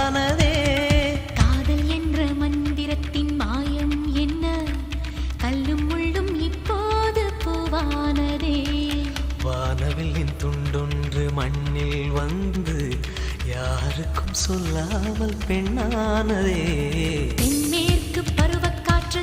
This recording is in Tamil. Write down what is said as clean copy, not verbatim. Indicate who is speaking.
Speaker 1: உண்டானதே.
Speaker 2: காதல் என்ற மந்திரத்தின் மாயம் என்ன, கல்லும் முள்ளும் இப்போது பூவானதே.
Speaker 1: வானவில்லின் துண்டொன்று மண்ணில் வந்து யாருக்கும் சொல்லாமல் பெண்ணானதே.
Speaker 2: தென்மேற்கு பருவக்காற்று